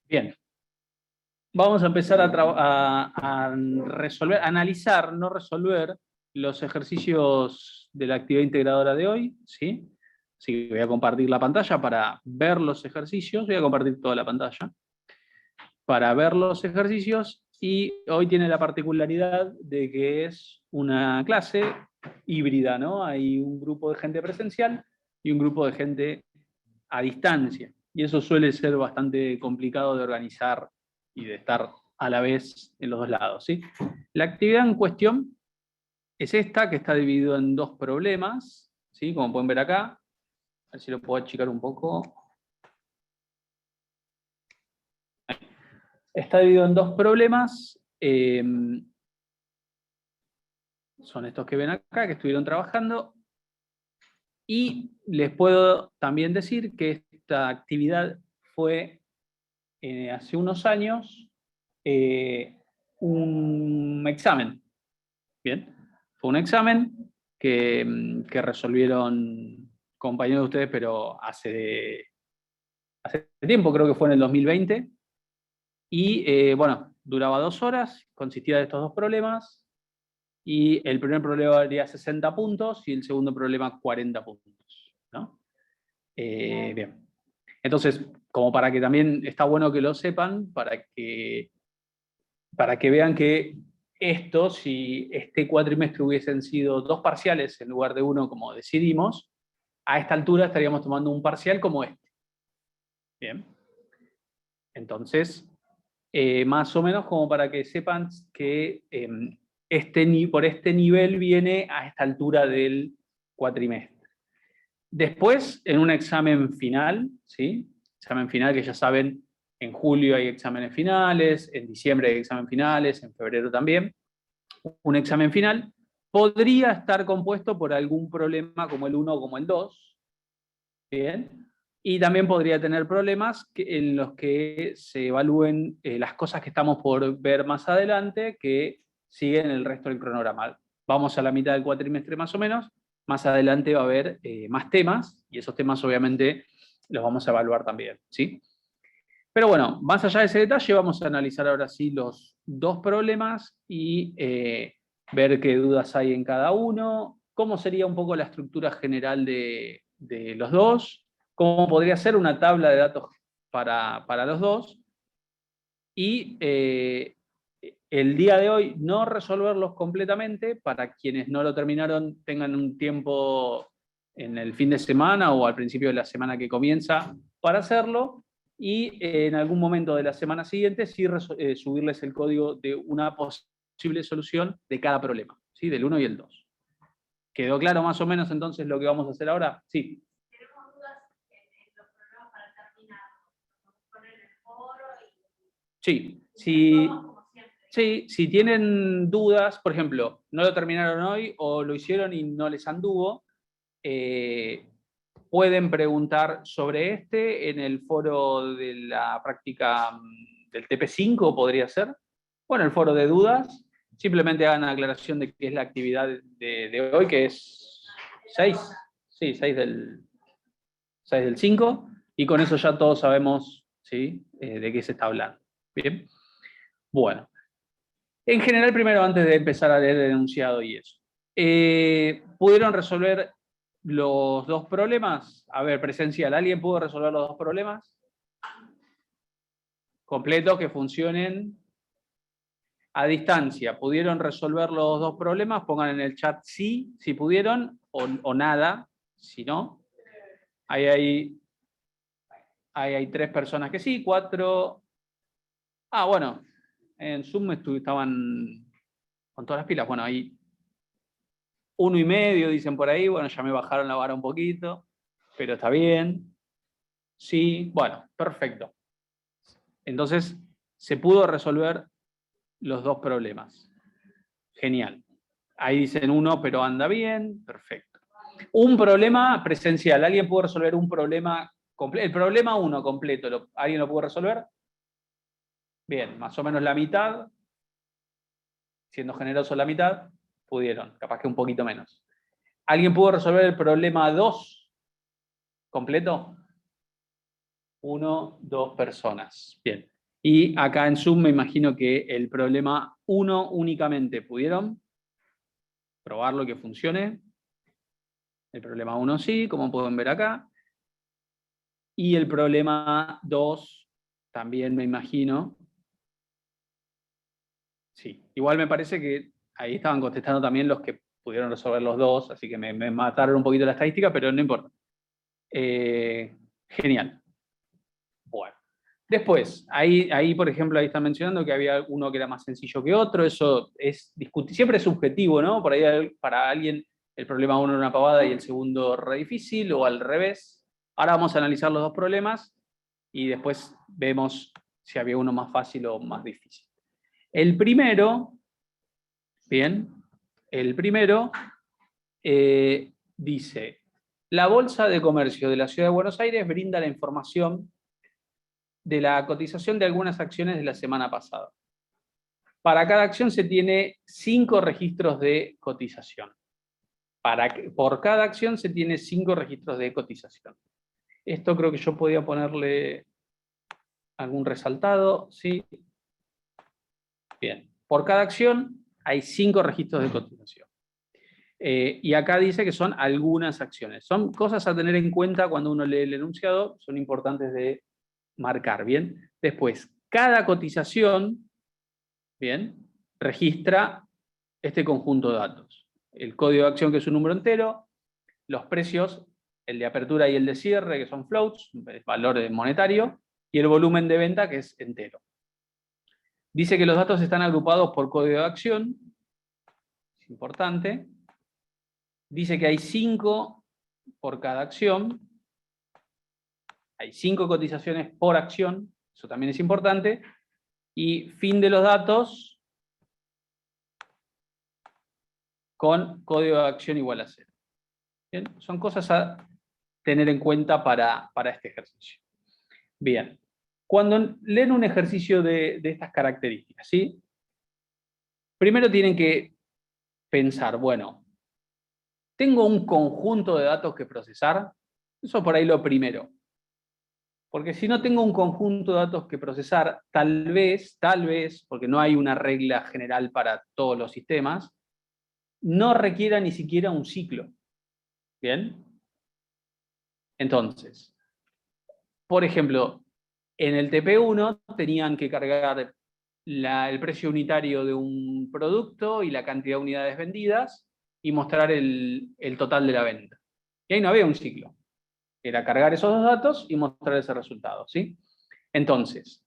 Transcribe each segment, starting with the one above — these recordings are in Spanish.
Bien. Vamos a empezar a resolver, analizar, no resolver, los ejercicios de la actividad integradora de hoy, ¿sí? Así que voy a compartir la pantalla para ver los ejercicios. Voy a compartir toda la pantalla para ver los ejercicios, y hoy tiene la particularidad de que es una clase híbrida, ¿no? Hay un grupo de gente presencial y un grupo de gente a distancia, y eso suele ser bastante complicado de organizar y de estar a la vez en los dos lados, ¿sí? La actividad en cuestión es esta, que está dividida en dos problemas, ¿sí? Como pueden ver acá. A ver si lo puedo achicar un poco. Está dividido en dos problemas. Son estos que ven acá, que estuvieron trabajando. Y les puedo también decir que esta actividad fue hace unos años un examen. Bien, fue un examen que resolvieron compañeros de ustedes, pero hace tiempo, creo que fue en el 2020. Y bueno, duraba 2 horas, consistía de estos dos problemas. Y el primer problema valía 60 puntos y el segundo problema 40 puntos, ¿no? Bien. Entonces, como para que también está bueno que lo sepan, para que vean que esto, si este cuatrimestre hubiesen sido 2 parciales en lugar de 1, como decidimos, a esta altura estaríamos tomando un parcial como este. Bien. Entonces, más o menos como para que sepan que por este nivel viene a esta altura del cuatrimestre. Después, en un examen final, ¿sí? Examen final que ya saben, en julio hay exámenes finales, en diciembre hay exámenes finales, en febrero también. Un examen final podría estar compuesto por algún problema como el 1 o como el 2, ¿bien? Y también podría tener problemas en los que se evalúen las cosas que estamos por ver más adelante, que siguen el resto del cronograma. Vamos a la mitad del cuatrimestre más o menos, más adelante va a haber más temas, y esos temas obviamente los vamos a evaluar también, ¿sí? Pero bueno, más allá de ese detalle, vamos a analizar ahora sí los dos problemas y ver qué dudas hay en cada uno, cómo sería un poco la estructura general de los dos, cómo podría ser una tabla de datos para los dos, y el día de hoy no resolverlos completamente, para quienes no lo terminaron tengan un tiempo en el fin de semana o al principio de la semana que comienza para hacerlo, y en algún momento de la semana siguiente sí subirles el código de una posible solución de cada problema, ¿sí? Del 1 y el 2. ¿Quedó claro más o menos entonces lo que vamos a hacer ahora? Sí. Tenemos dudas en los problemas para terminar. Poner el foro Sí, si tienen dudas, por ejemplo, no lo terminaron hoy o lo hicieron y no les anduvo, pueden preguntar sobre este en el foro de la práctica del TP5, podría ser. Bueno, el foro de dudas, simplemente hagan la aclaración de qué es la actividad de hoy, que es 6, sí, 6 del 5, y con eso ya todos sabemos, ¿sí? De qué se está hablando. Bien. Bueno, en general, primero, antes de empezar a leer el enunciado y eso, ¿pudieron resolver los dos problemas? A ver, presencial, ¿alguien pudo resolver los dos problemas? Completos, que funcionen. A distancia, ¿pudieron resolver los dos problemas? Pongan en el chat sí, si pudieron, o nada, si no. Ahí hay 3 personas que sí, 4. Ah, bueno, en Zoom estaban con todas las pilas. Bueno, ahí 1,5 dicen por ahí. Bueno, ya me bajaron la vara un poquito, pero está bien. Sí, bueno, perfecto. Entonces, se pudo resolver los dos problemas. Genial. Ahí dicen 1, pero anda bien. Perfecto. Un problema presencial. ¿Alguien pudo resolver un problema completo? El problema 1 completo, ¿alguien lo pudo resolver? Bien, más o menos la mitad. Siendo generoso, la mitad pudieron, capaz que un poquito menos. ¿Alguien pudo resolver el problema 2 completo? 1, 2 personas. Bien. Y acá en Zoom me imagino que el problema 1 únicamente, ¿pudieron probarlo que funcione? El problema 1 sí, como pueden ver acá. Y el problema 2 también me imagino. Sí. Igual me parece que ahí estaban contestando también los que pudieron resolver los dos, así que me mataron un poquito la estadística, pero no importa. Genial. Bueno. Después, ahí, por ejemplo, ahí están mencionando que había uno que era más sencillo que otro, eso es siempre es subjetivo, ¿no? Por ahí para alguien el problema 1 era una pavada y el segundo re difícil, o al revés. Ahora vamos a analizar los dos problemas y después vemos si había uno más fácil o más difícil. El primero, bien, el primero dice, la Bolsa de Comercio de la Ciudad de Buenos Aires brinda la información de la cotización de algunas acciones de la semana pasada. Para cada acción se tiene 5 registros de cotización. Por cada acción se tiene 5 registros de cotización. Esto creo que yo podía ponerle algún resaltado, ¿sí? Bien. Por cada acción hay 5 registros de cotización. Y acá dice que son algunas acciones. Son cosas a tener en cuenta cuando uno lee el enunciado, son importantes de marcar, ¿bien? Después, cada cotización, ¿bien?, registra este conjunto de datos. El código de acción, que es un número entero, los precios, el de apertura y el de cierre, que son floats, el valor monetario, y el volumen de venta, que es entero. Dice que los datos están agrupados por código de acción, es importante. Dice que hay 5 por cada acción, hay 5 cotizaciones por acción, eso también es importante, y fin de los datos con código de acción igual a 0. ¿Bien? Son cosas a tener en cuenta para este ejercicio. Bien, cuando leen un ejercicio de estas características, ¿sí?, primero tienen que pensar, bueno, ¿tengo un conjunto de datos que procesar? Eso por ahí lo primero. Porque si no tengo un conjunto de datos que procesar, tal vez, porque no hay una regla general para todos los sistemas, no requiera ni siquiera un ciclo. ¿Bien? Entonces, por ejemplo, en el TP1 tenían que cargar el precio unitario de un producto y la cantidad de unidades vendidas y mostrar el total de la venta. Y ahí no había un ciclo. Era cargar esos dos datos y mostrar ese resultado, ¿sí? Entonces,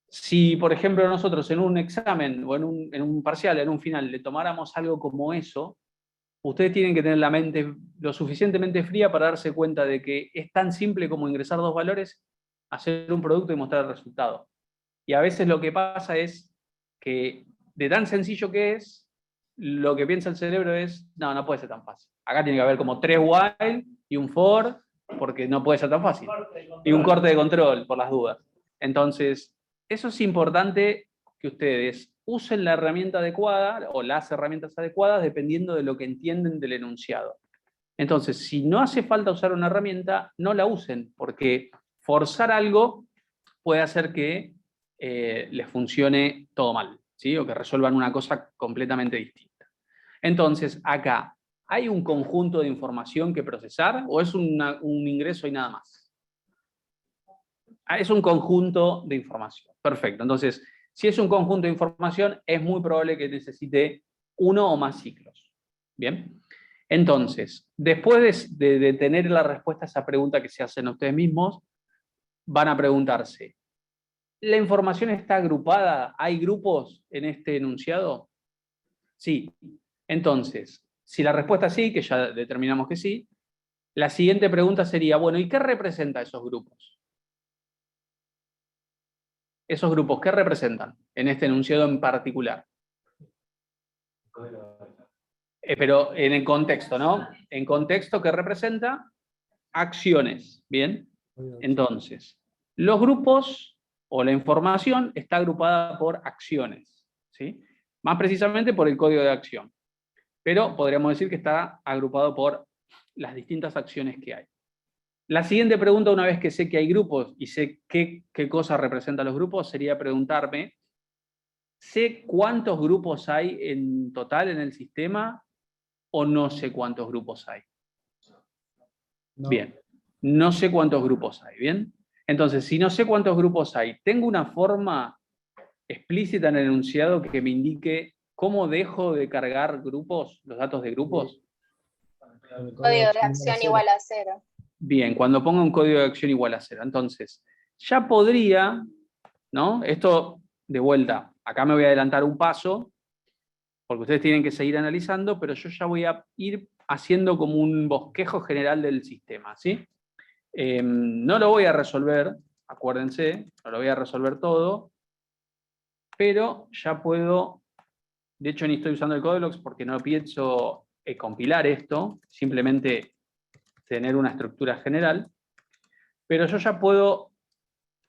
si por ejemplo nosotros en un examen o en un parcial, en un final, le tomáramos algo como eso, ustedes tienen que tener la mente lo suficientemente fría para darse cuenta de que es tan simple como ingresar 2 valores, hacer un producto y mostrar el resultado. Y a veces lo que pasa es que de tan sencillo que es, lo que piensa el cerebro es, no puede ser tan fácil. Acá tiene que haber como 3 while y un for, porque no puede ser tan fácil. Y un corte de control, por las dudas. Entonces, eso es importante que ustedes usen la herramienta adecuada o las herramientas adecuadas dependiendo de lo que entienden del enunciado. Entonces, si no hace falta usar una herramienta, no la usen, porque forzar algo puede hacer que les funcione todo mal, ¿sí? O que resuelvan una cosa completamente distinta. Entonces, acá, ¿hay un conjunto de información que procesar o es un ingreso y nada más? Es un conjunto de información. Perfecto. Entonces, si es un conjunto de información, es muy probable que necesite uno o más ciclos. ¿Bien? Entonces, después de tener la respuesta a esa pregunta que se hacen ustedes mismos, van a preguntarse, ¿la información está agrupada? ¿Hay grupos en este enunciado? Sí. Entonces, si la respuesta es sí, que ya determinamos que sí, la siguiente pregunta sería, bueno, ¿y qué representa esos grupos? ¿Esos grupos qué representan en este enunciado en particular? Pero en el contexto, ¿no? En contexto, ¿qué representa? Acciones, ¿bien? Entonces, los grupos o la información está agrupada por acciones, ¿sí? Más precisamente por el código de acción. Pero podríamos decir que está agrupado por las distintas acciones que hay. La siguiente pregunta, una vez que sé que hay grupos y sé qué cosas representan los grupos, sería preguntarme, ¿sé cuántos grupos hay en total en el sistema o no sé cuántos grupos hay? No. Bien, no sé cuántos grupos hay, ¿bien? Entonces, si no sé cuántos grupos hay, ¿tengo una forma explícita en el enunciado que me indique cómo dejo de cargar grupos, los datos de grupos? Código de acción igual a 0. Bien, cuando ponga un código de acción igual a 0. Entonces, ya podría, ¿no? Esto, de vuelta, acá me voy a adelantar un paso, porque ustedes tienen que seguir analizando, pero yo ya voy a ir haciendo como un bosquejo general del sistema, ¿sí? No lo voy a resolver, acuérdense, no lo voy a resolver todo, pero ya puedo, de hecho ni estoy usando el Codelox porque no pienso compilar esto, simplemente tener una estructura general, pero yo ya puedo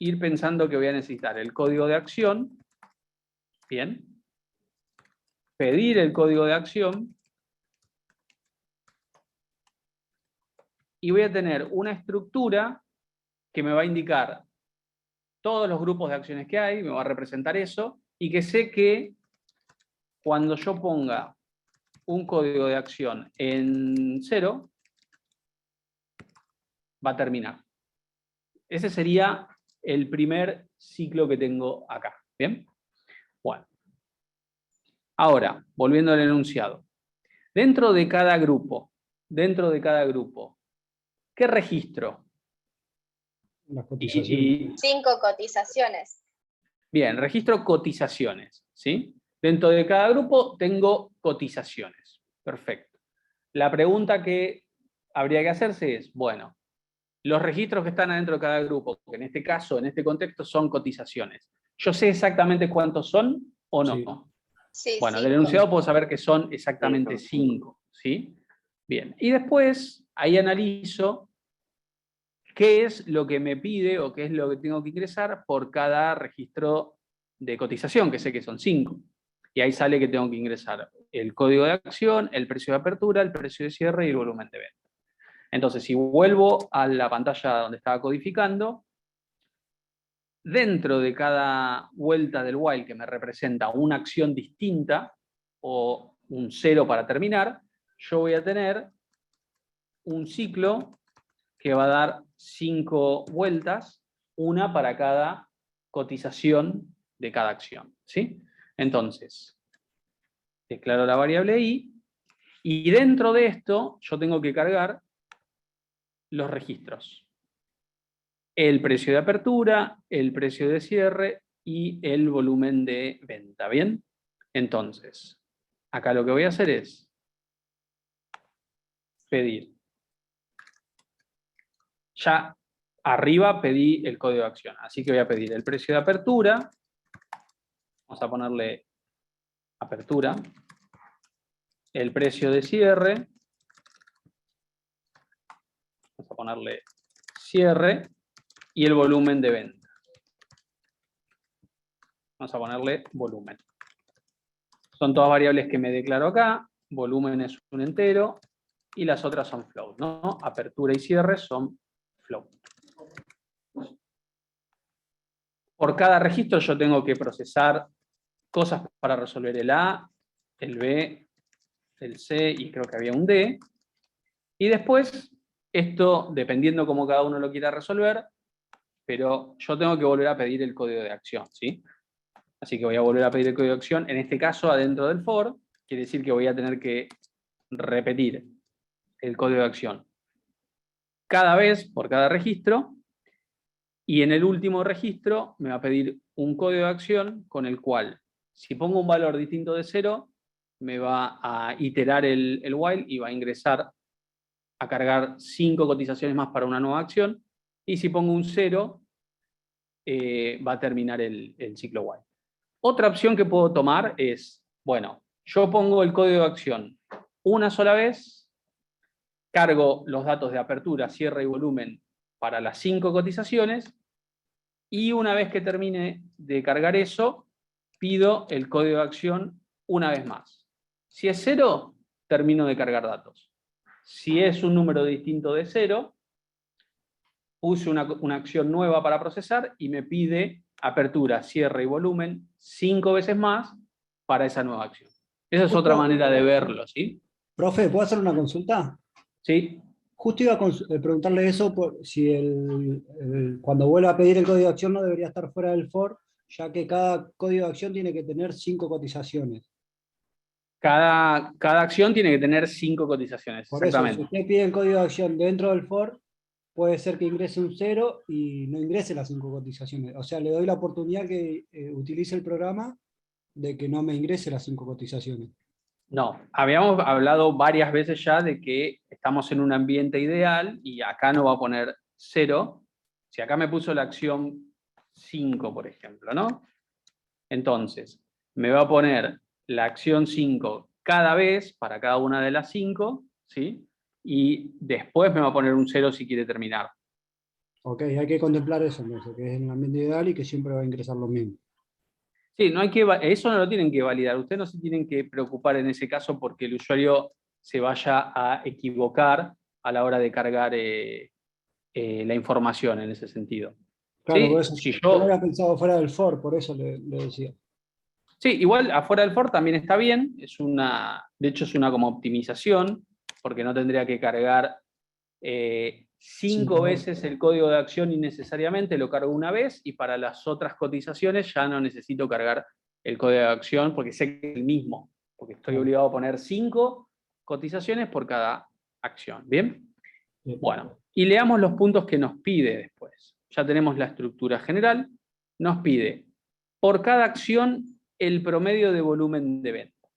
ir pensando que voy a necesitar el código de acción, bien, pedir el código de acción, y voy a tener una estructura que me va a indicar todos los grupos de acciones que hay, me va a representar eso, y que sé que cuando yo ponga un código de acción en 0, va a terminar. Ese sería el primer ciclo que tengo acá. ¿Bien? Bueno. Ahora, volviendo al enunciado. Dentro de cada grupo, ¿qué registro? Las cotizaciones. 5 cotizaciones. Bien, registro cotizaciones, ¿sí? Dentro de cada grupo tengo cotizaciones. Perfecto. La pregunta que habría que hacerse es, bueno, los registros que están adentro de cada grupo, que en este caso, en este contexto, son cotizaciones. ¿Yo sé exactamente cuántos son o no? Sí. Sí, Bueno, sí. del enunciado puedo saber que son exactamente 5, ¿sí? Bien, y después ahí analizo qué es lo que me pide o qué es lo que tengo que ingresar por cada registro de cotización, que sé que son 5. Y ahí sale que tengo que ingresar el código de acción, el precio de apertura, el precio de cierre y el volumen de venta. Entonces, si vuelvo a la pantalla donde estaba codificando, dentro de cada vuelta del while que me representa una acción distinta o un 0 para terminar, yo voy a tener un ciclo que va a dar 5 vueltas, una para cada cotización de cada acción, ¿sí? Entonces, declaro la variable i, y dentro de esto yo tengo que cargar los registros. El precio de apertura, el precio de cierre y el volumen de venta, ¿bien? Entonces, acá lo que voy a hacer es pedir. Ya arriba pedí el código de acción, así que voy a pedir el precio de apertura. Vamos a ponerle apertura. El precio de cierre. Vamos a ponerle cierre. Y el volumen de venta. Vamos a ponerle volumen. Son todas variables que me declaro acá. Volumen es un entero. Y las otras son float, ¿no? Apertura y cierre son float. Por cada registro yo tengo que procesar cosas para resolver el A, el B, el C y creo que había un D. Y después, esto, dependiendo cómo cada uno lo quiera resolver, pero yo tengo que volver a pedir el código de acción, ¿sí? Así que voy a volver a pedir el código de acción, en este caso adentro del for, quiere decir que voy a tener que repetir el código de acción cada vez por cada registro, y en el último registro me va a pedir un código de acción con el cual, si pongo un valor distinto de 0, me va a iterar el while y va a ingresar a cargar 5 cotizaciones más para una nueva acción, y si pongo un 0, va a terminar el ciclo while. Otra opción que puedo tomar es, bueno, yo pongo el código de acción una sola vez, cargo los datos de apertura, cierre y volumen para las 5 cotizaciones, y una vez que termine de cargar eso, pido el código de acción una vez más. Si es 0, termino de cargar datos. Si es un número distinto de 0, puse una acción nueva para procesar y me pide apertura, cierre y volumen 5 veces más para esa nueva acción. Esa es otra manera de verlo, ¿sí? Profe, ¿puedo hacer una consulta? ¿Sí? Justo iba a preguntarle eso, si cuando vuelva a pedir el código de acción no debería estar fuera del for, ya que cada código de acción tiene que tener 5 cotizaciones. Cada acción tiene que tener 5 cotizaciones, Por eso, si exactamente. usted pide el código de acción dentro del for, puede ser que ingrese un 0 y no ingrese las 5 cotizaciones. O sea, le doy la oportunidad que utilice el programa de que no me ingrese las 5 cotizaciones. No, habíamos hablado varias veces ya de que estamos en un ambiente ideal y acá no va a poner 0. Si acá me puso la acción 5, por ejemplo, ¿no? Entonces, me va a poner la acción 5 cada vez para cada una de las 5, ¿sí? Y después me va a poner un 0 si quiere terminar. Ok, hay que contemplar eso, entonces, que es en el ambiente ideal y que siempre va a ingresar lo mismo. Sí, eso no lo tienen que validar. Ustedes no se tienen que preocupar en ese caso porque el usuario se vaya a equivocar a la hora de cargar la información en ese sentido. Claro, por ¿Sí? eso Si yo lo yo, había pensado fuera del for, por eso le decía. sí, igual afuera del for también está bien. De hecho, es una como optimización, porque no tendría que cargar 5 veces el código de acción innecesariamente, lo cargo una vez y para las otras cotizaciones ya no necesito cargar el código de acción porque sé que es el mismo, porque estoy Claro. obligado a poner 5 cotizaciones por cada acción. ¿Bien? Bien. Bueno, y leamos los puntos que nos pide después. Ya tenemos la estructura general. Nos pide, por cada acción, el promedio de volumen de venta.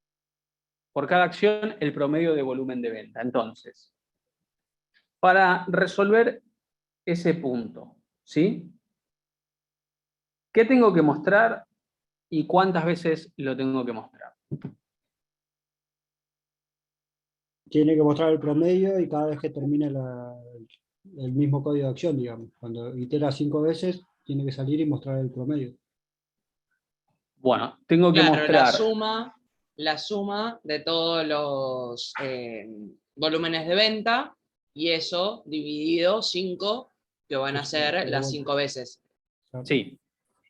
Por cada acción, el promedio de volumen de venta. Entonces, para resolver ese punto, ¿sí? ¿Qué tengo que mostrar y cuántas veces lo tengo que mostrar? Tiene que mostrar el promedio y cada vez que termine el mismo código de acción, digamos. Cuando itera 5 veces, tiene que salir y mostrar el promedio. Bueno, tengo que Claro, mostrar... la suma de todos los volúmenes de venta y eso dividido 5, que van a ser las 5 veces. Claro. Sí.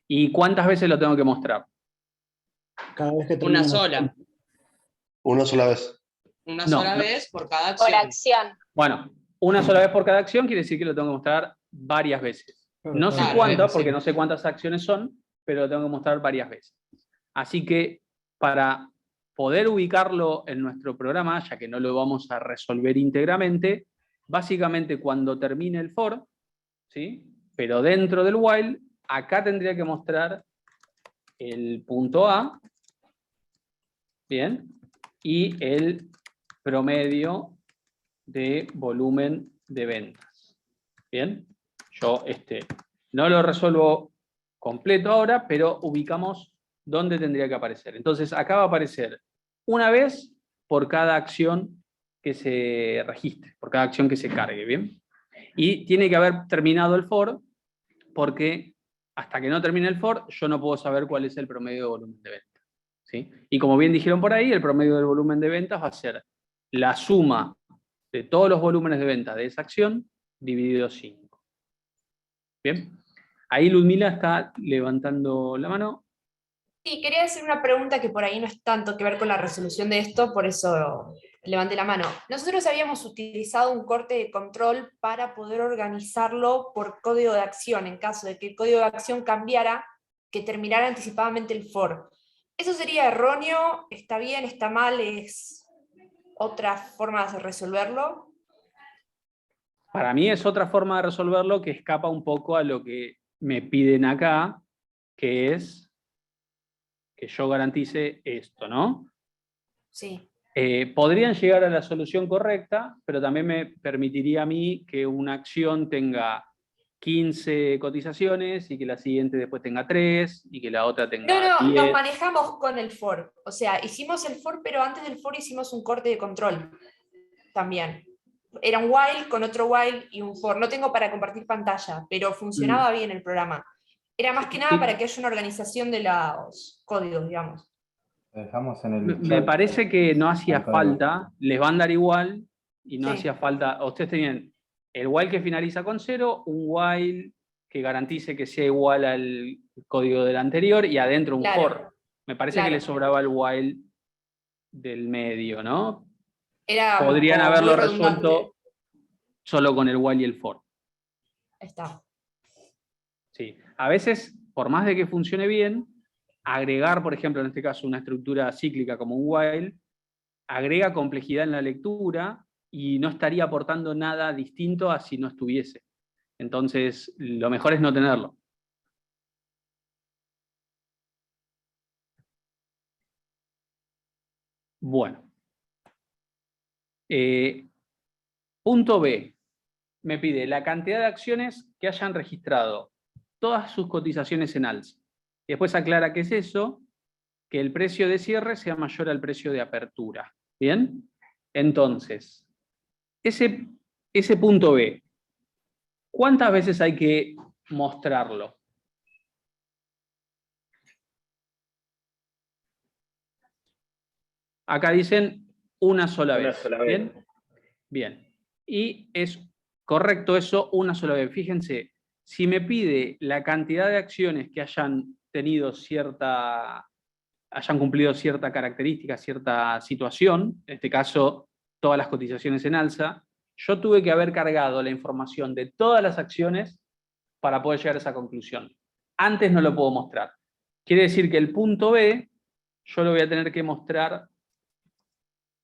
¿Y cuántas veces lo tengo que mostrar? Cada vez que termine Una sola. Una sola vez. Una No, sola no. vez por cada Por acción. acción. Bueno, una sola vez por cada acción quiere decir que lo tengo que mostrar varias veces. Claro, No claro. sé cuántas, sí. porque no sé cuántas acciones son, pero lo tengo que mostrar varias veces. Así que para poder ubicarlo en nuestro programa, ya que no lo vamos a resolver íntegramente, básicamente cuando termine el for, ¿sí? Pero dentro del while, acá tendría que mostrar el punto A, ¿bien? Y el promedio de volumen de ventas. ¿Bien? Yo no lo resuelvo completo ahora, pero ubicamos dónde tendría que aparecer. Entonces, acá va a aparecer una vez por cada acción que se registre, por cada acción que se cargue, ¿bien? Y tiene que haber terminado el for, porque hasta que no termine el for, yo no puedo saber cuál es el promedio de volumen de ventas, ¿sí? Y como bien dijeron por ahí, el promedio del volumen de ventas va a ser la suma de todos los volúmenes de venta de esa acción dividido 5. ¿Bien? Ahí Ludmila está levantando la mano. Sí, quería hacer una pregunta que por ahí no es tanto que ver con la resolución de esto, por eso levanté la mano. Nosotros habíamos utilizado un corte de control para poder organizarlo por código de acción, en caso de que el código de acción cambiara, que terminara anticipadamente el for. ¿Eso sería erróneo? ¿Está bien? ¿Está mal? ¿Es otra forma de resolverlo? Para mí es otra forma de resolverlo que escapa un poco a lo que me piden acá, que es que yo garantice esto, ¿no? Sí. Podrían llegar a la solución correcta, pero también me permitiría a mí que una acción tenga 15 cotizaciones y que la siguiente después tenga 3 y que la otra tenga No, 10. nos manejamos con el for. O sea, hicimos el for, pero antes del for hicimos un corte de control también. Era un while con otro while y un for. No tengo para compartir pantalla, pero funcionaba bien el programa. Era más que nada para que haya una organización de los códigos, digamos. Dejamos en el Me chat parece que no hacía el código. falta, les van a dar igual y no Sí. hacía falta. Ustedes tenían El while que finaliza con 0, un while que garantice que sea igual al código del anterior y adentro un Claro, for. Me parece que claro. le sobraba el while del medio, ¿no? Era Podrían como haberlo muy redundante. resuelto solo con el while y el for. Ahí está. Sí. A veces, por más de que funcione bien, agregar, por ejemplo, en este caso, una estructura cíclica como un while, agrega complejidad en la lectura y no estaría aportando nada distinto a si no estuviese. Entonces, lo mejor es no tenerlo. Bueno. Punto B. Me pide la cantidad de acciones que hayan registrado todas sus cotizaciones en alza. Y después aclara qué es eso, que el precio de cierre sea mayor al precio de apertura. ¿Bien? Entonces, ese punto B, ¿cuántas veces hay que mostrarlo? Acá dicen una sola Una vez. sola vez. ¿Bien? Bien. Y es correcto eso una sola vez. Fíjense, si me pide la cantidad de acciones que hayan tenido hayan cumplido cierta característica, cierta situación, en este caso todas las cotizaciones en alza, yo tuve que haber cargado la información de todas las acciones para poder llegar a esa conclusión. Antes no lo puedo mostrar. Quiere decir que el punto B yo lo voy a tener que mostrar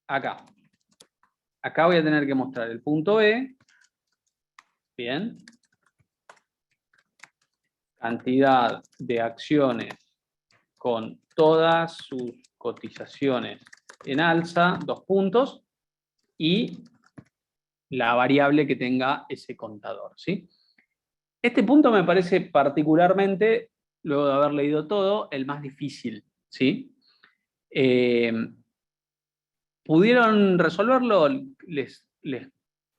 acá. Acá voy a tener que mostrar el punto B. Bien. Cantidad de acciones con todas sus cotizaciones en alza, 2 puntos, y la variable que tenga ese contador, ¿sí? Este punto me parece particularmente, luego de haber leído todo, el más difícil, ¿sí? ¿Pudieron resolverlo? ¿Les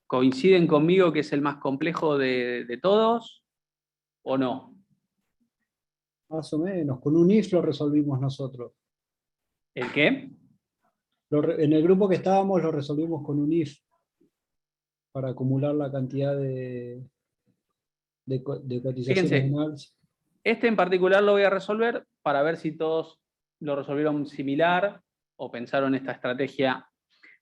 coinciden conmigo que es el más complejo de todos o no? Más o menos, con un if lo resolvimos nosotros. ¿El qué? En el grupo que estábamos lo resolvimos con un if para acumular la cantidad de cotizaciones Fíjense, en alza. este en particular lo voy a resolver para ver si todos lo resolvieron similar o pensaron esta estrategia.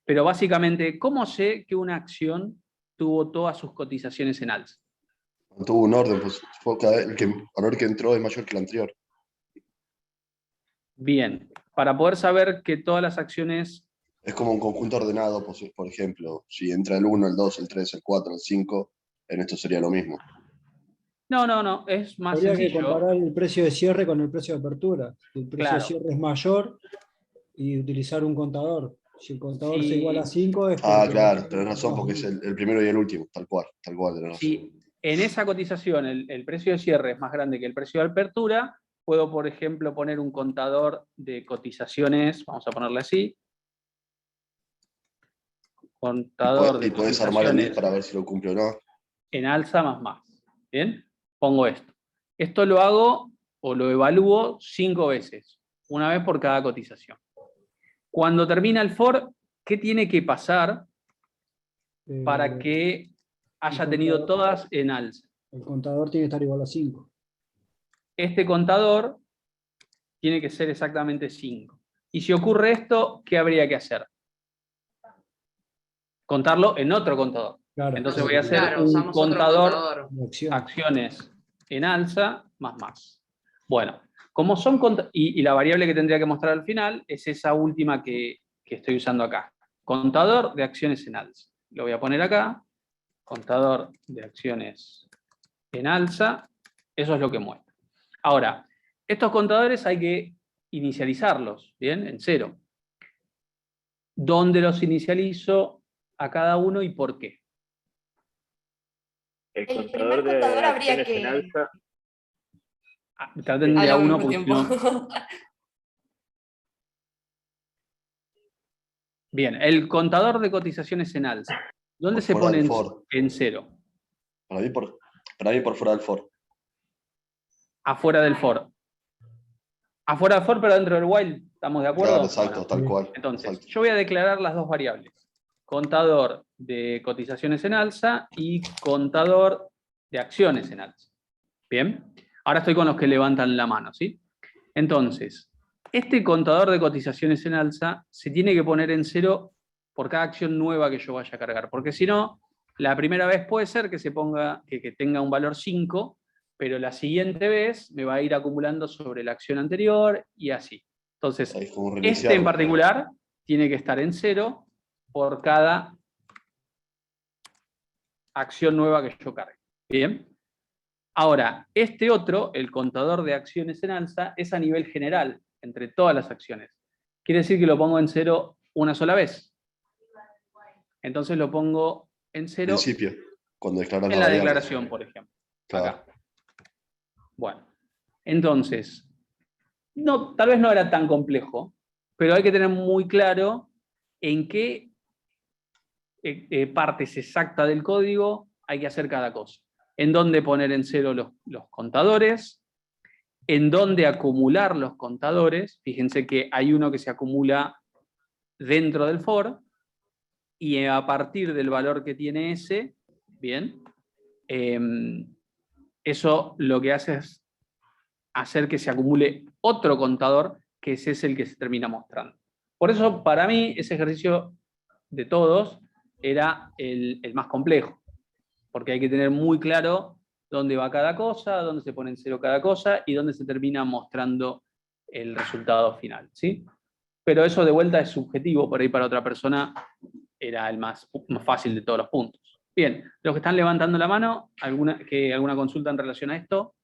Pero básicamente, ¿cómo sé que una acción tuvo todas sus cotizaciones en alza? Tuvo un orden, pues fue el valor que entró es mayor que el anterior. Bien, para poder saber que todas las acciones... Es como un conjunto ordenado, pues, por ejemplo, si entra el 1, el 2, el 3, el 4, el 5, en esto sería lo mismo. No, es más Habría que sencillo. comparar el precio de cierre con el precio de apertura. Si el precio Claro. de cierre es mayor y utilizar un contador. Si el contador se iguala a 5 es Ah, porque... claro, tenés razón, porque es el primero y el último, tal cual, tenés razón. Si en esa cotización el precio de cierre es más grande que el precio de apertura, puedo, por ejemplo, poner un contador de cotizaciones, vamos a ponerle así. Contador de Y podés armar el if cotizaciones para ver si lo cumple o no. en alza más. ¿Bien? Pongo esto. Esto lo hago o lo evalúo 5 veces, una vez por cada cotización. Cuando termina el for, ¿qué tiene que pasar para que haya tenido todas en alza? El contador tiene que estar igual a 5. Este contador tiene que ser exactamente 5. Y si ocurre esto, ¿qué habría que hacer? Contarlo en otro contador. Claro. Entonces voy a hacer Claro, un usamos otro contador de acción. acciones en alza más. Bueno, como son y la variable que tendría que mostrar al final es esa última que estoy usando acá. Contador de acciones en alza. Lo voy a poner acá. Contador de acciones en alza. Eso es lo que muestra. Ahora, estos contadores hay que inicializarlos, ¿bien? En 0. ¿Dónde los inicializo a cada uno y por qué? El primer contador habría que... en alza. Traten de a al uno mismo porque tiempo. no... Bien, el contador de cotizaciones en alza. ¿Dónde Por se fuera pone del for. en 0? Para mí por fuera del for. Afuera del for. Afuera del for, pero dentro del while. ¿Estamos de acuerdo? Claro, exacto, Bueno, tal cual. entonces, Exacto. yo voy a declarar las dos variables. Contador de cotizaciones en alza y contador de acciones en alza. Bien, ahora estoy con los que levantan la mano, ¿sí? Entonces, este contador de cotizaciones en alza se tiene que poner en 0 por cada acción nueva que yo vaya a cargar, porque si no, la primera vez puede ser que se ponga, que tenga un valor 5, pero la siguiente vez me va a ir acumulando sobre la acción anterior y así. Entonces, Ahí es como este reiniciarlo. en particular tiene que estar en 0 por cada acción nueva que yo cargue. Bien. Ahora, este otro, el contador de acciones en alza, es a nivel general, entre todas las acciones. Quiere decir que lo pongo en 0 una sola vez. Entonces lo pongo en 0 Principio, cuando declaras en la variable. declaración, por ejemplo. Claro. Acá. Bueno, entonces, no, tal vez no era tan complejo, pero hay que tener muy claro en qué partes exactas del código hay que hacer cada cosa. En dónde poner en 0 los contadores, en dónde acumular los contadores. Fíjense que hay uno que se acumula dentro del for, y a partir del valor que tiene ese, bien, eso lo que hace es hacer que se acumule otro contador, que ese es el que se termina mostrando. Por eso, para mí, ese ejercicio de todos era el más complejo, porque hay que tener muy claro dónde va cada cosa, dónde se pone en 0 cada cosa, y dónde se termina mostrando el resultado final, ¿sí? Pero eso de vuelta es subjetivo, por ahí para otra persona era el más fácil de todos los puntos. Bien, los que están levantando la mano, ¿alguna consulta en relación a esto?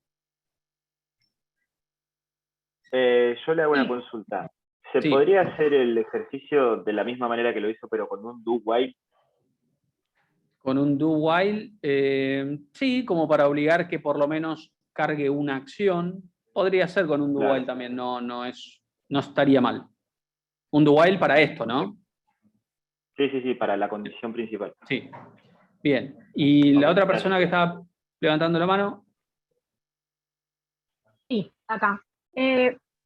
Yo le hago una Sí. consulta. ¿Se Sí. podría hacer el ejercicio de la misma manera que lo hizo, pero con un do while? Con un do while, sí, como para obligar que por lo menos cargue una acción. Podría ser con un do Claro. while también, no estaría mal. Un do while para esto, ¿no? Sí, para la condición principal. Sí. Bien. ¿Y la Ok, otra gracias. persona que estaba levantando la mano? Sí, acá.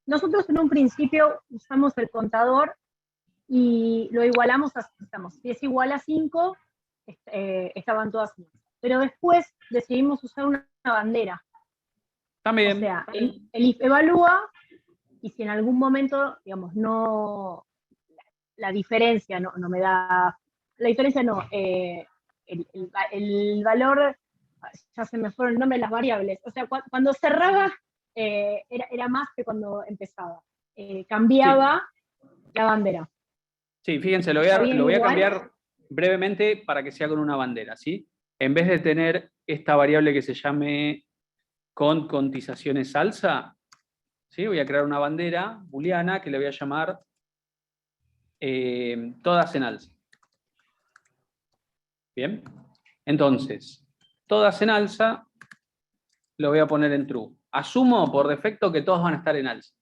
Nosotros en un principio usamos el contador y lo igualamos a, si es igual a 5, estaban todas bien. Pero después decidimos usar una bandera. También. O sea, el if evalúa, y si en algún momento, digamos, no, la diferencia no me da, la diferencia no, el valor, ya se me fueron el nombre de las variables, o sea, cuando cerraba era más que cuando empezaba, cambiaba la bandera. Sí, fíjense, lo voy a cambiar brevemente para que sea con una bandera, ¿sí? En vez de tener esta variable que se llame con cotizaciones alza, ¿sí? Voy a crear una bandera booleana que le voy a llamar todas en alza. Bien, entonces, todas en alza lo voy a poner en true. Asumo por defecto que todas van a estar en alza,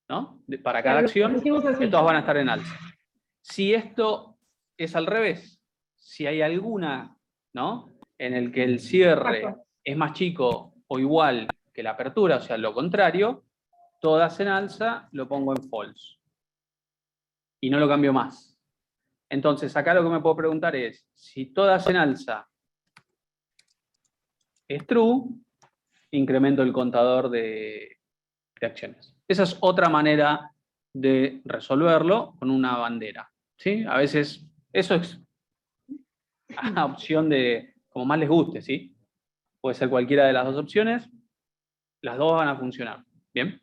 ¿no? Para cada acción, que todas van a estar en alza. Si esto es al revés, si hay alguna, ¿no?, en el que el cierre es más chico o igual que la apertura, o sea, lo contrario, todas en alza lo pongo en false. Y no lo cambio más. Entonces, acá lo que me puedo preguntar es, si todas en alza es true, incremento el contador de acciones. Esa es otra manera de resolverlo con una bandera, ¿sí? A veces eso es una opción de como más les guste, ¿sí? Puede ser cualquiera de las dos opciones, las dos van a funcionar, ¿bien?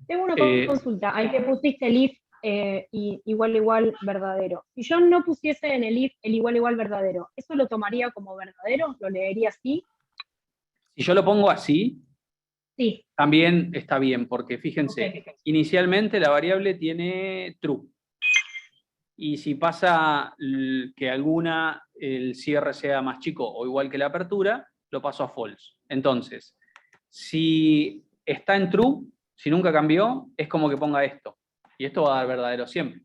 Tengo una consulta, ahí que pusiste el if igual verdadero. Si yo no pusiese en el if el igual verdadero, ¿eso lo tomaría como verdadero? ¿Lo leería así? Si yo lo pongo así, sí, también está bien, porque fíjense, inicialmente la variable tiene true. Y si pasa que el cierre sea más chico o igual que la apertura, lo paso a false. Entonces, si está en true, si nunca cambió, es como que ponga esto. Y esto va a dar verdadero siempre.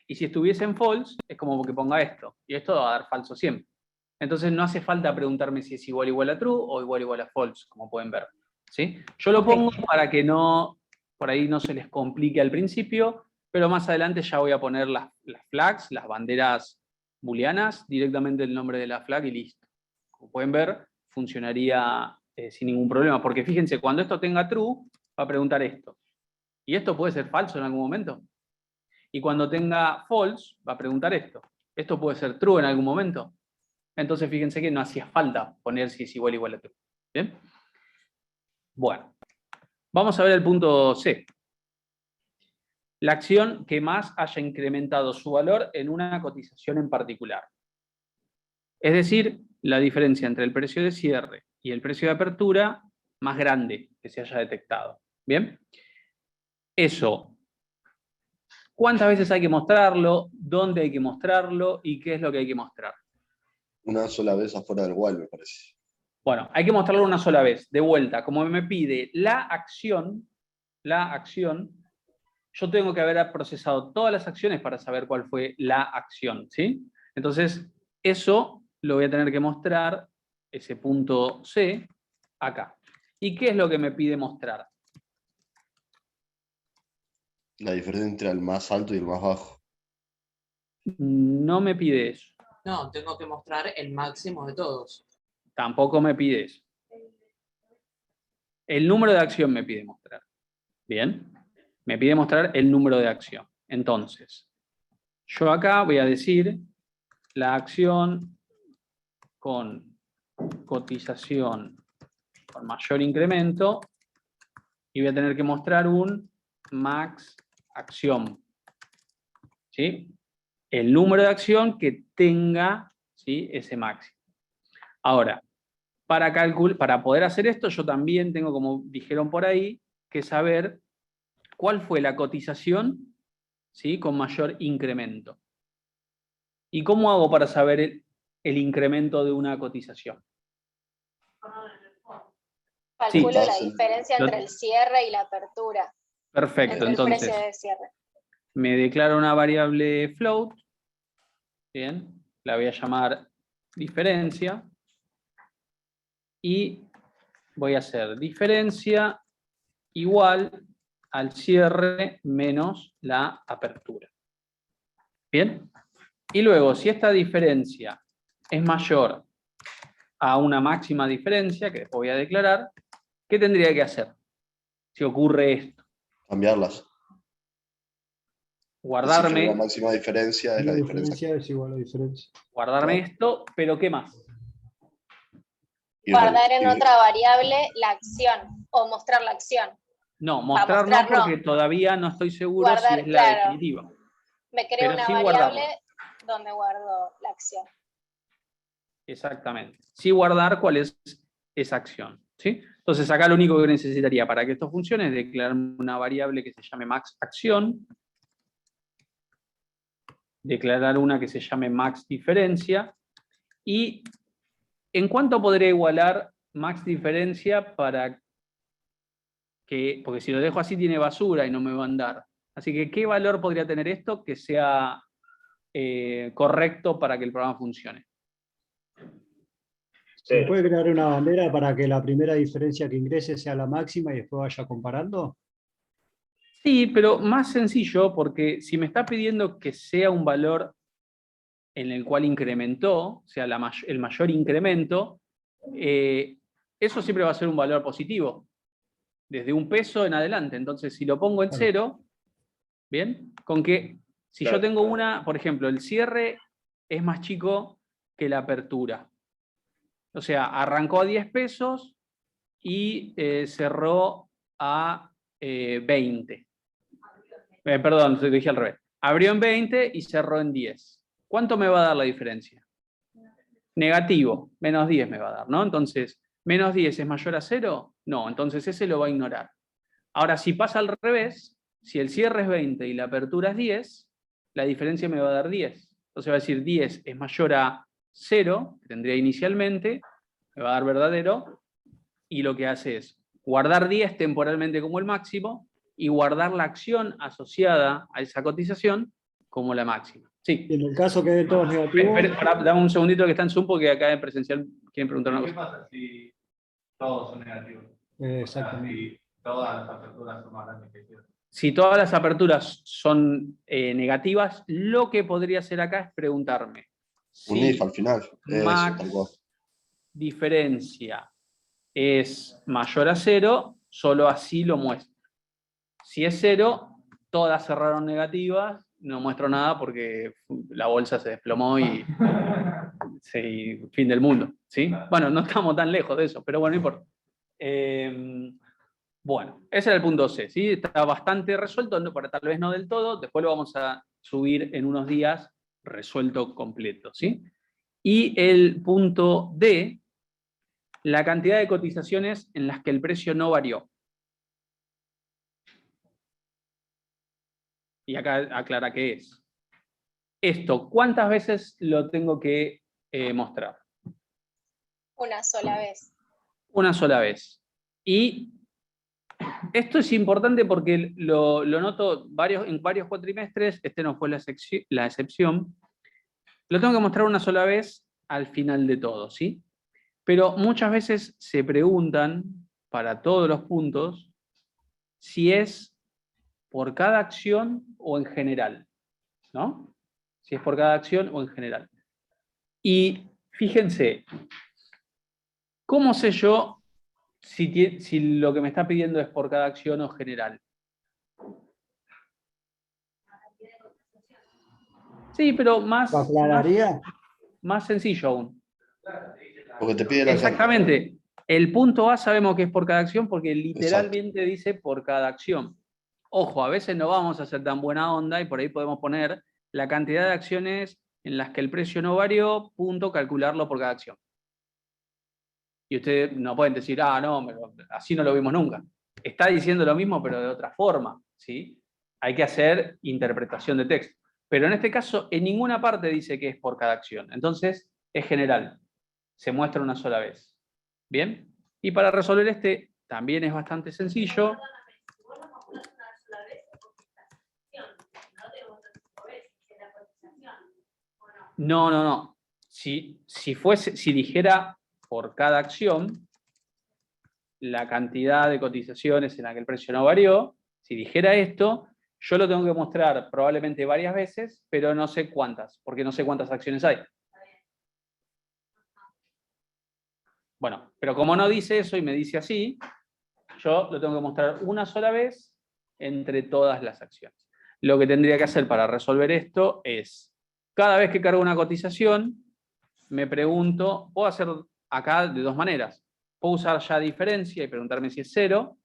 Y si estuviese en false, es como que ponga esto. Y esto va a dar falso siempre. Entonces no hace falta preguntarme si es igual a true o igual a false, como pueden ver, ¿sí? Yo lo pongo para que por ahí no se les complique al principio, pero más adelante ya voy a poner las flags, las banderas booleanas, directamente el nombre de la flag y listo. Como pueden ver, funcionaría sin ningún problema, porque fíjense, cuando esto tenga true, va a preguntar esto. Y esto puede ser falso en algún momento. Y cuando tenga false, va a preguntar esto. Esto puede ser true en algún momento. Entonces fíjense que no hacía falta poner si es igual a true. ¿Bien? Bueno, vamos a ver el punto C. La acción que más haya incrementado su valor en una cotización en particular. Es decir, la diferencia entre el precio de cierre y el precio de apertura más grande que se haya detectado. ¿Bien? Eso, ¿cuántas veces hay que mostrarlo? ¿Dónde hay que mostrarlo? ¿Y qué es lo que hay que mostrar? Una sola vez afuera del while, me parece. Bueno, hay que mostrarlo una sola vez, de vuelta. Como me pide la acción, yo tengo que haber procesado todas las acciones para saber cuál fue la acción, ¿sí? Entonces, eso lo voy a tener que mostrar, ese punto C, acá. ¿Y qué es lo que me pide mostrar? La diferencia entre el más alto y el más bajo. No me pide eso. No, tengo que mostrar el máximo de todos. Tampoco me pide eso. El número de acción me pide mostrar. ¿Bien? Me pide mostrar el número de acción. Entonces, yo acá voy a decir la acción con cotización con mayor incremento y voy a tener que mostrar un max acción. ¿Sí? El número de acción que tenga, ¿sí?, ese máximo. Ahora, para poder hacer esto, yo también tengo, como dijeron por ahí, que saber cuál fue la cotización, ¿sí?, con mayor incremento. ¿Y cómo hago para saber el incremento de una cotización? Calculo Sí. la diferencia entre el cierre y la apertura. Perfecto, Entre el entonces precio de cierre. me declaro una variable float, bien, la voy a llamar diferencia, y voy a hacer diferencia igual al cierre menos la apertura. ¿Bien? Y luego, si esta diferencia es mayor a una máxima diferencia, que después voy a declarar, ¿qué tendría que hacer si ocurre esto? Cambiarlas. Guardarme, Decir que la máxima diferencia es La la diferencia. diferencia es igual a diferencia. guardarme Claro. esto, pero ¿qué más? Y Guardar en y- otra variable la acción o mostrar la acción. No, mostrar no, mostrar no. porque todavía no estoy seguro Guardar, si es la claro. definitiva. Me creo Pero una sí variable guardarlo. donde guardo la acción. Exactamente. Sí guardar cuál es esa acción. ¿Sí? Entonces acá lo único que necesitaría para que esto funcione es declarar una variable que se llame max acción, declarar una que se llame max diferencia, y ¿en cuánto podría igualar max diferencia para que, porque si lo dejo así tiene basura y no me va a andar? Así que, ¿qué valor podría tener esto que sea correcto para que el programa funcione? ¿Se puede crear una bandera para que la primera diferencia que ingrese sea la máxima y después vaya comparando? Sí, pero más sencillo, porque si me está pidiendo que sea un valor en el cual incrementó, o sea, el mayor incremento, eso siempre va a ser un valor positivo, desde un peso en adelante. Entonces, si lo pongo en 0, ¿bien? Con que, si yo tengo una, por ejemplo, el cierre es más chico que la apertura. O sea, arrancó a 10 pesos y cerró a 20. Perdón, te dije al revés. Abrió en 20 y cerró en 10. ¿Cuánto me va a dar la diferencia? Negativo, menos 10 me va a dar, ¿no? Entonces, ¿menos 10 es mayor a 0? No, entonces ese lo va a ignorar. Ahora, si pasa al revés, si el cierre es 20 y la apertura es 10, la diferencia me va a dar 10. Entonces va a decir 10 es mayor a 0, que tendría inicialmente, me va a dar verdadero, y lo que hace es guardar 10 temporalmente como el máximo y guardar la acción asociada a esa cotización como la máxima. Sí. Y en el caso que den todos negativos. Dame un segundito que está en Zoom porque acá en presencial quieren preguntar una cosa. ¿Qué pasa si todos son negativos? Exactamente. Si todas las aperturas son más grandes que 0. Si todas las aperturas son negativas, lo que podría hacer acá es preguntarme, Un if al final. Eso, tal cual. max diferencia es mayor a 0, solo así lo muestro. Si es 0, todas cerraron negativas, no muestro nada porque la bolsa se desplomó y fin del mundo, ¿sí? Bueno, no estamos tan lejos de eso, pero bueno, no importa. Bueno, ese era el punto C, ¿sí? Está bastante resuelto, pero tal vez no del todo, después lo vamos a subir en unos días resuelto completo, ¿sí? Y el punto D, la cantidad de cotizaciones en las que el precio no varió. Y acá aclara qué es. Esto, ¿cuántas veces lo tengo que mostrar? Una sola vez. Una sola vez. Y esto es importante porque lo noto en varios cuatrimestres, este no fue la excepción. Lo tengo que mostrar una sola vez al final de todo, ¿sí? Pero muchas veces se preguntan, para todos los puntos, si es por cada acción o en general, ¿no? Si es por cada acción o en general. Y fíjense, ¿cómo sé yo si lo que me está pidiendo es por cada acción o general? Sí, pero más, ¿Lo aclararía? más sencillo aún. Porque te pide la Exactamente. El punto A sabemos que es por cada acción porque literalmente dice por cada acción. Ojo, a veces no vamos a hacer tan buena onda y por ahí podemos poner la cantidad de acciones en las que el precio no varió, punto, calcularlo por cada acción. Y ustedes no pueden decir, no, así no lo vimos nunca. Está diciendo lo mismo, pero de otra forma, ¿sí? Hay que hacer interpretación de texto. Pero en este caso, en ninguna parte dice que es por cada acción. Entonces, es general. Se muestra una sola vez. ¿Bien? Y para resolver este, también es bastante sencillo. No. Si dijera por cada acción, la cantidad de cotizaciones en la que el precio no varió, si dijera esto, yo lo tengo que mostrar probablemente varias veces, pero no sé cuántas, porque no sé cuántas acciones hay. Bueno, pero como no dice eso y me dice así, yo lo tengo que mostrar una sola vez entre todas las acciones. Lo que tendría que hacer para resolver esto es, cada vez que cargo una cotización, me pregunto, puedo hacer acá de dos maneras. Puedo usar ya diferencia y preguntarme si es 0.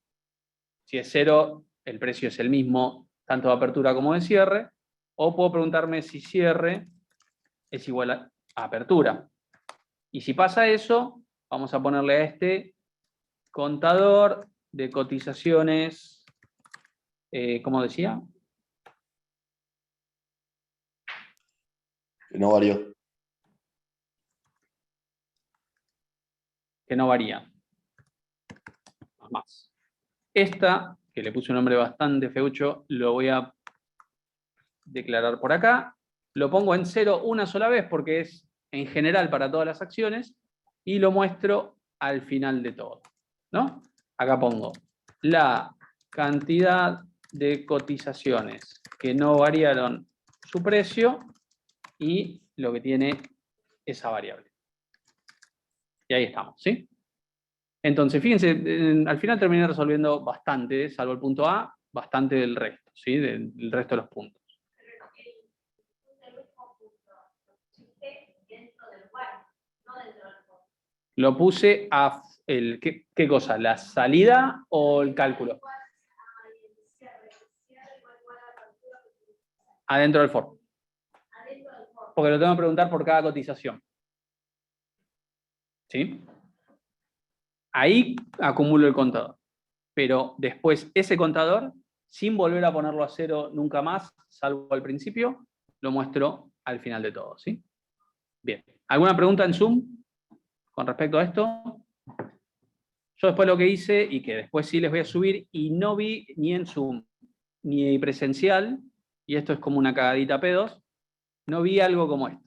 Si es 0, el precio es el mismo, tanto de apertura como de cierre. O puedo preguntarme si cierre es igual a apertura. Y si pasa eso, vamos a ponerle a este contador de cotizaciones, ¿cómo decía? Que no varió. Que no varía. Más. Esta, que le puse un nombre bastante feucho, lo voy a declarar por acá. Lo pongo en 0 una sola vez porque es en general para todas las acciones y lo muestro al final de todo, ¿no? Acá pongo la cantidad de cotizaciones que no variaron su precio y lo que tiene esa variable. Y ahí estamos, ¿sí? Entonces, fíjense, al final terminé resolviendo bastante, salvo el punto A, bastante del resto, ¿sí? Del resto de los puntos. Lo puse a ¿qué cosa? ¿La salida o el cálculo? Adentro del for. Porque lo tengo que preguntar por cada cotización. ¿Sí? Ahí acumulo el contador. Pero después ese contador, sin volver a ponerlo a 0 nunca más, salvo al principio, lo muestro al final de todo. ¿Sí? Bien. ¿Alguna pregunta en Zoom con respecto a esto? Yo después lo que hice, y que después sí les voy a subir, y no vi ni en Zoom ni presencial, y esto es como una cagadita a pedos, no vi algo como esto.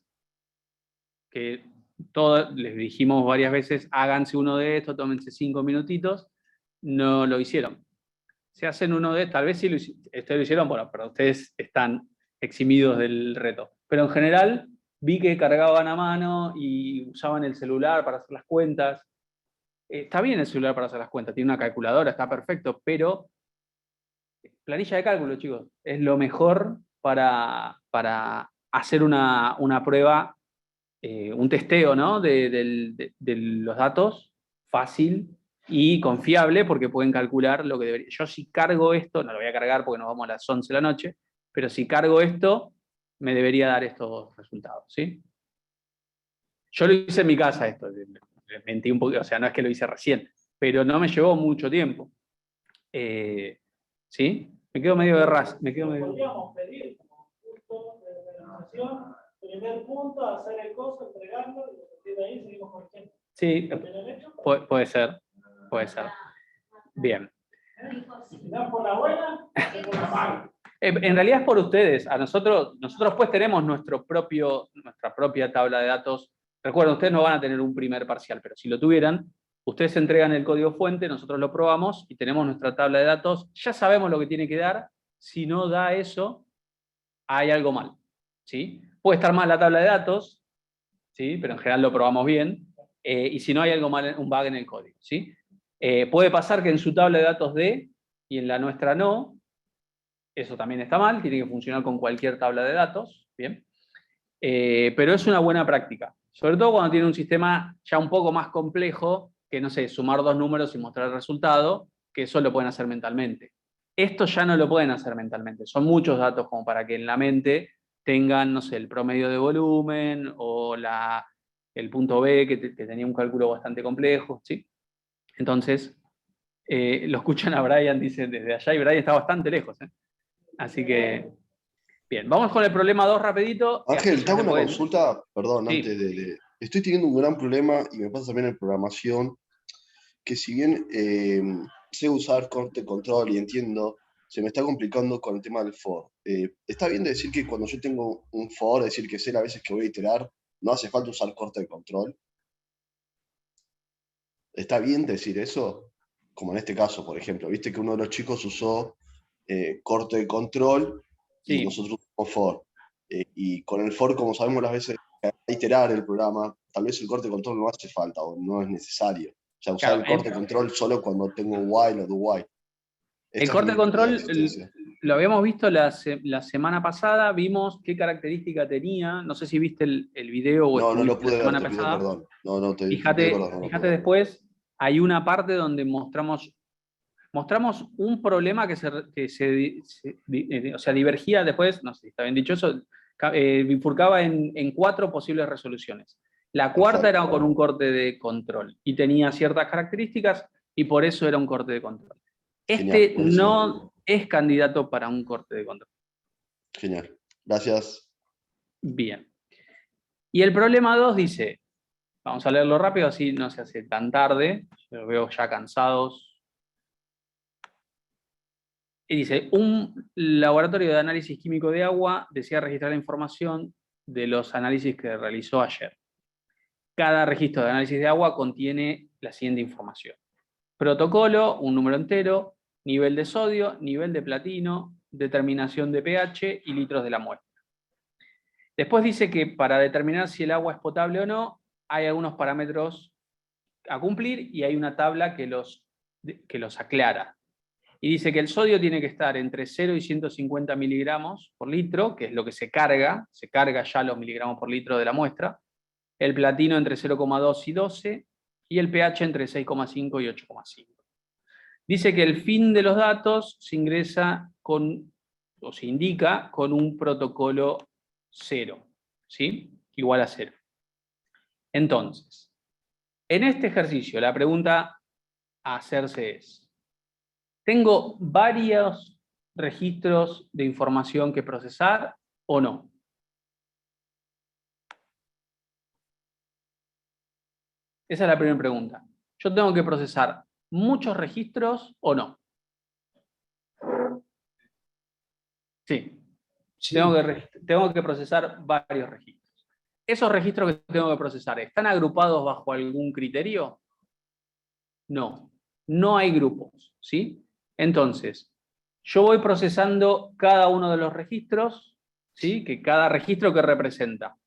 Que todos les dijimos varias veces, háganse uno de estos, tómense 5 minutitos, no lo hicieron. Se hacen uno de estos, tal vez sí ustedes lo hicieron, bueno, pero ustedes están eximidos del reto. Pero en general, vi que cargaban a mano y usaban el celular para hacer las cuentas. Está bien el celular para hacer las cuentas, tiene una calculadora, está perfecto, pero planilla de cálculo, chicos, es lo mejor para hacer una prueba, un testeo, ¿no? de los datos fácil y confiable, porque pueden calcular lo que debería. Yo si cargo esto, no lo voy a cargar porque nos vamos a las 11 de la noche, pero si cargo esto, me debería dar estos resultados, ¿sí? Yo lo hice en mi casa esto, mentí un poquito, o sea, no es que lo hice recién, pero no me llevó mucho tiempo. ¿Sí? Me quedo medio de ras. Podríamos pedir como punto de organización, primer punto, hacer el coso, entregarlo, y a partir de ahí seguimos corrigiendo. Sí, puede ser. Puede ser. Bien. Si das por la buena, por la mala. En realidad es por ustedes. A nosotros pues tenemos nuestra propia tabla de datos. Recuerden, ustedes no van a tener un primer parcial, pero si lo tuvieran, ustedes entregan el código fuente, nosotros lo probamos y tenemos nuestra tabla de datos. Ya sabemos lo que tiene que dar. Si no da eso, hay algo mal, ¿sí? Puede estar mal la tabla de datos, ¿sí? Pero en general lo probamos bien. Y si no, hay algo mal, un bug en el código, ¿sí? Puede pasar que en su tabla de datos dé y en la nuestra no. Eso también está mal, tiene que funcionar con cualquier tabla de datos, ¿bien? Pero es una buena práctica. Sobre todo cuando tiene un sistema ya un poco más complejo, que no sé, sumar dos números y mostrar el resultado, que eso lo pueden hacer mentalmente. Esto ya no lo pueden hacer mentalmente. Son muchos datos como para que en la mente tengan, no sé, el promedio de volumen o el punto B, que tenía un cálculo bastante complejo, ¿sí? Entonces, lo escuchan a Brian, dicen desde allá, y Brian está bastante lejos, ¿eh? Así que, bien, vamos con el problema 2 rapidito. Ángel, te hago una consulta, perdón, Sí. antes de... Estoy teniendo un gran problema, y me pasa también en programación, que si bien sé usar corte control y entiendo, se me está complicando con el tema del for. ¿Está bien decir que cuando yo tengo un for, es decir, que sé las veces que voy a iterar, no hace falta usar corte de control? ¿Está bien decir eso? Como en este caso, por ejemplo. Viste que uno de los chicos usó corte de control y Sí. nosotros usamos for. Y con el for, como sabemos las veces que hay que iterar el programa, tal vez el corte de control no hace falta o no es necesario. O sea, usar Claro, el corte de control solo cuando tengo while o do while. El corte de control lo habíamos visto la semana pasada, vimos qué característica tenía. No sé si viste el video o No lo estuviste pude la ver, semana te pido pasada. perdón. No, te pido Fíjate perdón. No lo pude ver. después, hay una parte donde mostramos un problema que o sea, divergía después, no sé si está bien dicho eso, bifurcaba en 4 posibles resoluciones. La cuarta era con un corte de control y tenía ciertas características y por eso era un corte de control. Este Genial, no es candidato para un corte de control. Genial. Gracias. Bien. Y el problema 2 dice, vamos a leerlo rápido, así no se hace tan tarde, yo los veo ya cansados. Y dice, un laboratorio de análisis químico de agua desea registrar la información de los análisis que realizó ayer. Cada registro de análisis de agua contiene la siguiente información. Protocolo, un número entero, nivel de sodio, nivel de platino, determinación de pH y litros de la muestra. Después dice que para determinar si el agua es potable o no, hay algunos parámetros a cumplir y hay una tabla que los aclara. Y dice que el sodio tiene que estar entre 0 y 150 miligramos por litro, que es lo que se carga ya los miligramos por litro de la muestra. El platino entre 0,2 y 12, y el pH entre 6,5 y 8,5. Dice que el fin de los datos se ingresa o se indica con un protocolo 0, ¿sí? Igual a 0. Entonces, en este ejercicio, la pregunta a hacerse es, ¿tengo varios registros de información que procesar o no? Esa es la primera pregunta. ¿Yo tengo que procesar muchos registros o no? Sí. Tengo que procesar varios registros. ¿Esos registros que tengo que procesar están agrupados bajo algún criterio? No. No hay grupos, ¿sí? Entonces, yo voy procesando cada uno de los registros, ¿sí? Que cada registro que representa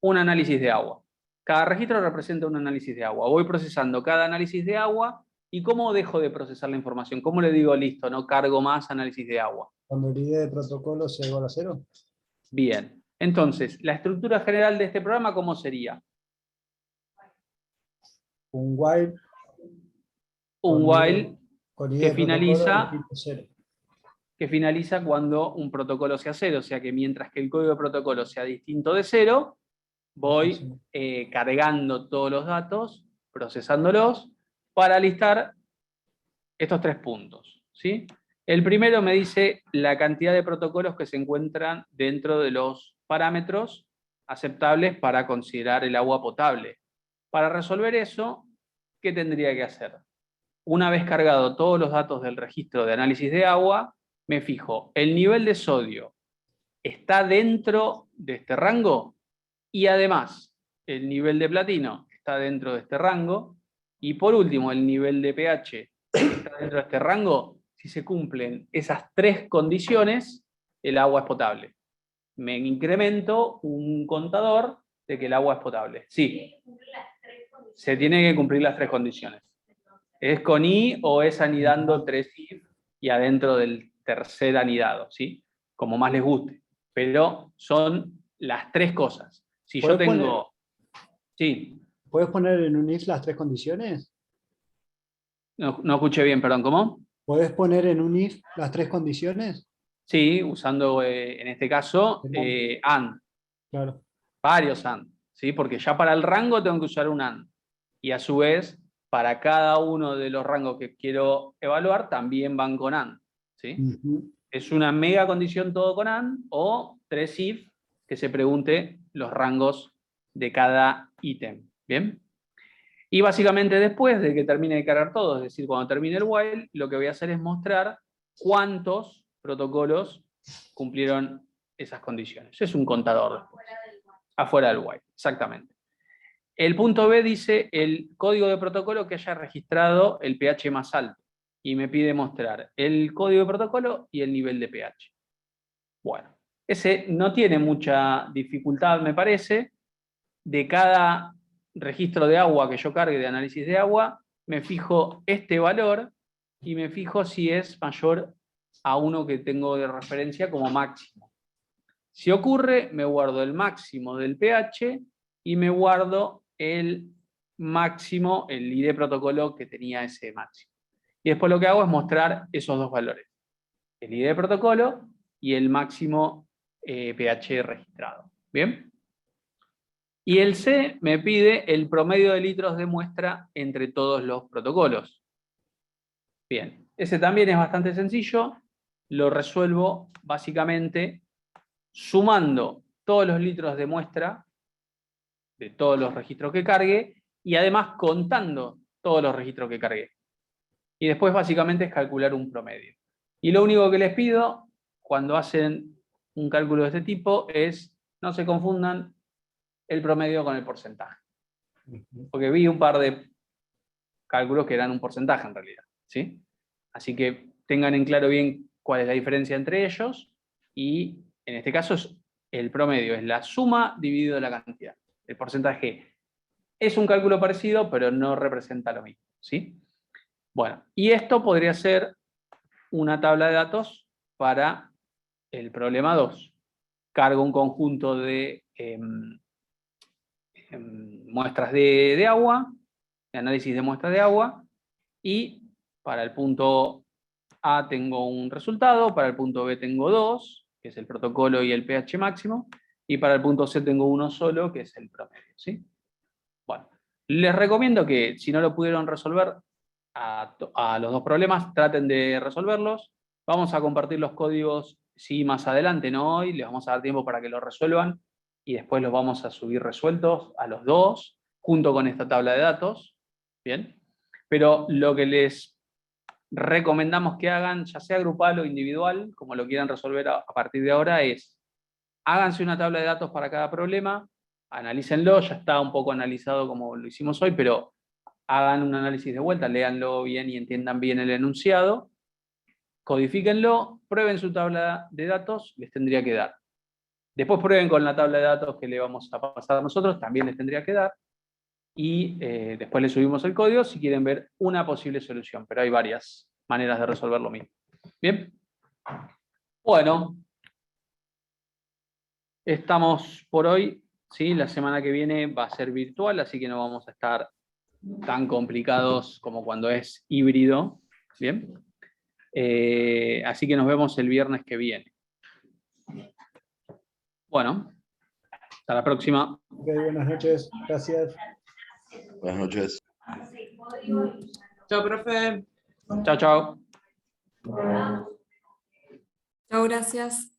un análisis de agua. Cada registro representa un análisis de agua. Voy procesando cada análisis de agua. ¿Y cómo dejo de procesar la información? ¿Cómo le digo, listo, no cargo más análisis de agua? Cuando el ID de protocolo sea igual a 0. Bien. Entonces, la estructura general de este programa, ¿cómo sería? Un while. Un while con ID que de protocolo finaliza, de tipo 0. que finaliza cuando un protocolo sea 0. O sea que mientras que el código de protocolo sea distinto de 0, voy cargando todos los datos, procesándolos, para listar estos 3 puntos, ¿sí? El primero me dice la cantidad de protocolos que se encuentran dentro de los parámetros aceptables para considerar el agua potable. Para resolver eso, ¿qué tendría que hacer? Una vez cargado todos los datos del registro de análisis de agua, me fijo, el nivel de sodio está dentro de este rango y además el nivel de platino está dentro de este rango y por último el nivel de pH está dentro de este rango. Si se cumplen esas 3 condiciones, el agua es potable. Me incremento un contador de que el agua es potable. Sí, se tiene que cumplir las 3 condiciones. ¿Es con I o es anidando 3 if y adentro del tercer anidado? ¿Sí? Como más les guste. Pero son las 3 cosas. Si yo tengo... Sí. ¿Puedes poner en un if las 3 condiciones? No escuché bien, perdón, ¿cómo? ¿Puedes poner en un if las 3 condiciones? Sí, usando en este caso AND. Claro. Varios AND, ¿sí? Porque ya para el rango tengo que usar un AND. Y a su vez, para cada uno de los rangos que quiero evaluar, también van con AND, ¿sí? Es una mega condición todo con AND o 3 if que se pregunte los rangos de cada ítem. ¿Bien? Y básicamente después de que termine de cargar todo, es decir, cuando termine el while, lo que voy a hacer es mostrar cuántos protocolos cumplieron esas condiciones. Es un contador después. Afuera del while, exactamente. El punto B dice el código de protocolo que haya registrado el pH más alto. Y me pide mostrar el código de protocolo y el nivel de pH. Bueno, ese no tiene mucha dificultad, me parece. De cada registro de agua que yo cargue de análisis de agua, me fijo este valor y me fijo si es mayor a uno que tengo de referencia como máximo. Si ocurre, me guardo el máximo del pH y me guardo el máximo, el ID protocolo que tenía ese máximo. Y después lo que hago es mostrar esos 2 valores. El ID protocolo y el máximo pH registrado. ¿Bien? Y el C me pide el promedio de litros de muestra entre todos los protocolos. Bien, ese también es bastante sencillo. Lo resuelvo básicamente sumando todos los litros de muestra de todos los registros que cargue y además contando todos los registros que cargué. Y después básicamente es calcular un promedio. Y lo único que les pido cuando hacen un cálculo de este tipo es no se confundan el promedio con el porcentaje. Porque vi un par de cálculos que eran un porcentaje en realidad, ¿sí? Así que tengan en claro bien cuál es la diferencia entre ellos y en este caso el promedio es la suma dividido la cantidad. El porcentaje es un cálculo parecido, pero no representa lo mismo, ¿sí? Bueno, y esto podría ser una tabla de datos para el problema 2. Cargo un conjunto de muestras de agua, de análisis de muestras de agua, y para el punto A tengo un resultado, para el punto B tengo 2, que es el protocolo y el pH máximo, y para el punto C tengo uno solo, que es el promedio, ¿sí? Bueno, les recomiendo que si no lo pudieron resolver a los 2 problemas, traten de resolverlos. Vamos a compartir los códigos, sí, más adelante, no hoy, les vamos a dar tiempo para que lo resuelvan, y después los vamos a subir resueltos a los 2, junto con esta tabla de datos, ¿bien? Pero lo que les recomendamos que hagan, ya sea grupal o individual, como lo quieran resolver a partir de ahora, es háganse una tabla de datos para cada problema, analícenlo, ya está un poco analizado como lo hicimos hoy, pero hagan un análisis de vuelta, léanlo bien y entiendan bien el enunciado, codifíquenlo, prueben su tabla de datos, les tendría que dar Después prueben con la tabla de datos que le vamos a pasar nosotros, también les tendría que dar. Y después le subimos el código si quieren ver una posible solución, pero hay varias maneras de resolver lo mismo. ¿Bien? Bueno, estamos por hoy, ¿sí? La semana que viene va a ser virtual, así que no vamos a estar tan complicados como cuando es híbrido. ¿Bien? Así que nos vemos el viernes que viene. Bueno, hasta la próxima. Ok, buenas noches. Gracias. Buenas noches. Chao, profe. Chao, chao. Chao, gracias.